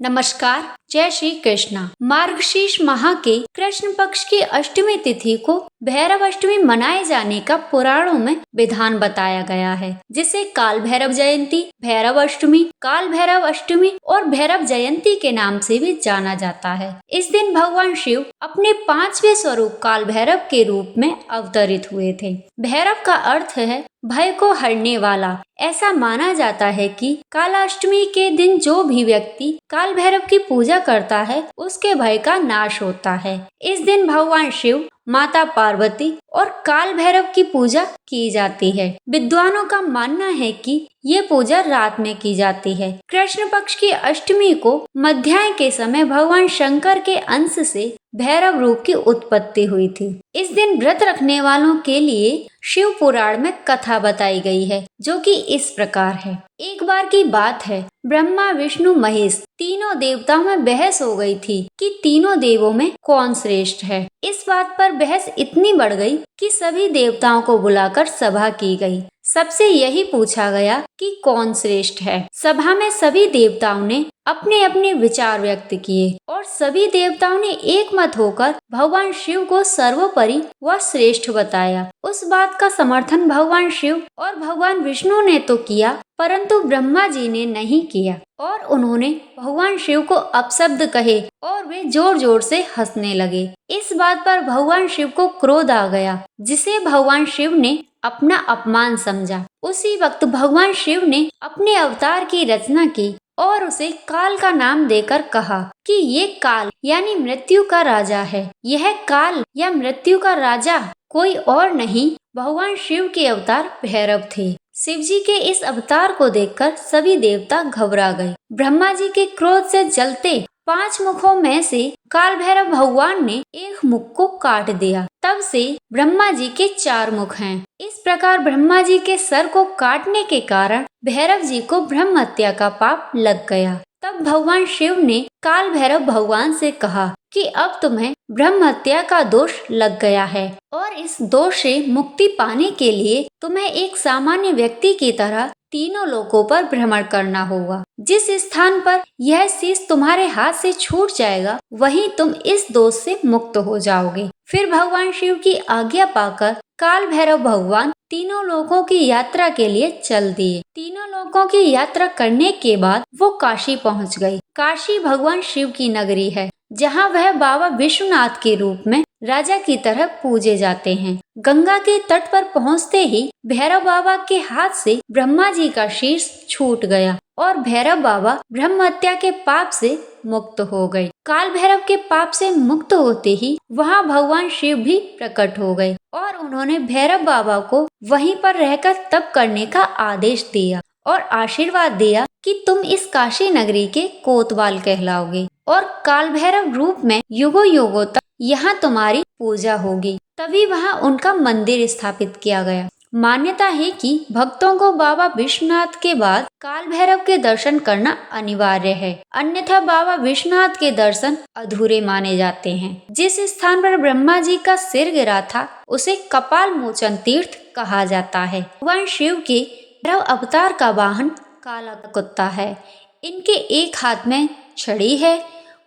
नमस्कार। जय श्री कृष्णा। मार्गशीर्ष माह के कृष्ण पक्ष की अष्टमी तिथि को भैरव अष्टमी मनाए जाने का पुराणों में विधान बताया गया है, जिसे काल भैरव जयंती, भैरव अष्टमी, काल भैरव अष्टमी और भैरव जयंती के नाम से भी जाना जाता है। इस दिन भगवान शिव अपने 5वें स्वरूप काल भैरव के रूप में अवतरित हुए थे। भैरव का अर्थ है भय को हरने वाला। ऐसा माना जाता है कि कालाष्टमी के दिन जो भी व्यक्ति काल भैरव की पूजा करता है उसके भय का नाश होता है। इस दिन भगवान शिव, माता पार्वती और काल भैरव की पूजा की जाती है। विद्वानों का मानना है कि ये पूजा रात में की जाती है। कृष्ण पक्ष की अष्टमी को मध्याह्न के समय भगवान शंकर के अंश से भैरव रूप की उत्पत्ति हुई थी। इस दिन व्रत रखने वालों के लिए शिव पुराण में कथा बताई गई है, जो कि इस प्रकार है। एक बार की बात है, ब्रह्मा, विष्णु, महेश तीनों देवताओं में बहस हो गई थी कि तीनों देवों में कौन श्रेष्ठ है। इस बात पर बहस इतनी बढ़ गई कि सभी देवताओं को बुलाकर सभा की गई। सबसे यही पूछा गया कि कौन श्रेष्ठ है। सभा में सभी देवताओं ने अपने अपने विचार व्यक्त किए और सभी देवताओं ने एक मत होकर भगवान शिव को सर्वोपरि व श्रेष्ठ बताया। उस बात का समर्थन भगवान शिव और भगवान विष्णु ने तो किया, परंतु ब्रह्मा जी ने नहीं किया और उन्होंने भगवान शिव को अपशब्द कहे और वे जोर जोर से हंसने लगे। इस बात पर भगवान शिव को क्रोध आ गया, जिसे भगवान शिव ने अपना अपमान समझा। उसी वक्त भगवान शिव ने अपने अवतार की रचना की और उसे काल का नाम देकर कहा कि ये काल यानी मृत्यु का राजा है। यह काल या मृत्यु का राजा कोई और नहीं, भगवान शिव के अवतार भैरव थे। शिव जी के इस अवतार को देखकर सभी देवता घबरा गए। ब्रह्मा जी के क्रोध से जलते 5 मुखों में से काल भैरव भगवान ने एक मुख को काट दिया। तब से ब्रह्मा जी के 4 मुख हैं। इस प्रकार ब्रह्मा जी के सर को काटने के कारण भैरव जी को ब्रह्म हत्या का पाप लग गया। तब भगवान शिव ने काल भैरव भगवान से कहा कि अब तुम्हें ब्रह्म हत्या का दोष लग गया है और इस दोष से मुक्ति पाने के लिए तुम्हें एक सामान्य व्यक्ति की तरह तीनों लोकों पर भ्रमण करना होगा। जिस स्थान पर यह शीश तुम्हारे हाथ से छूट जाएगा, वहीं तुम इस दोष से मुक्त हो जाओगे। फिर भगवान शिव की आज्ञा पाकर काल भैरव भगवान तीनों लोकों की यात्रा के लिए चल दिए। तीनों लोकों की यात्रा करने के बाद वो काशी पहुंच गए। काशी भगवान शिव की नगरी है, जहां वह बाबा विश्वनाथ के रूप में राजा की तरह पूजे जाते हैं। गंगा के तट पर पहुंचते ही भैरव बाबा के हाथ से ब्रह्मा जी का शीश छूट गया और भैरव बाबा ब्रह्म हत्या के पाप से मुक्त हो गए। काल भैरव के पाप से मुक्त होते ही वहां भगवान शिव भी प्रकट हो गए और उन्होंने भैरव बाबा को वहीं पर रहकर तप करने का आदेश दिया और आशीर्वाद दिया कि तुम इस काशी नगरी के कोतवाल कहलाओगे और काल भैरव रूप में युगों युगों तक यहाँ तुम्हारी पूजा होगी। तभी वहाँ उनका मंदिर स्थापित किया गया। मान्यता है कि भक्तों को बाबा विश्वनाथ के बाद काल भैरव के दर्शन करना अनिवार्य है, अन्यथा बाबा विश्वनाथ के दर्शन अधूरे माने जाते हैं। जिस स्थान पर ब्रह्मा जी का सिर गिरा था उसे कपाल मोचन तीर्थ कहा जाता है। भगवान शिव के भैरव अवतार का वाहन काला कुत्ता है। इनके एक हाथ में छड़ी है।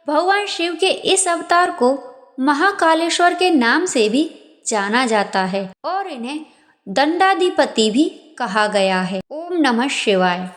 भगवान शिव के इस अवतार को महाकालेश्वर के नाम से भी जाना जाता है और इन्हें दंडाधिपति भी कहा गया है। ओम नमः शिवाय।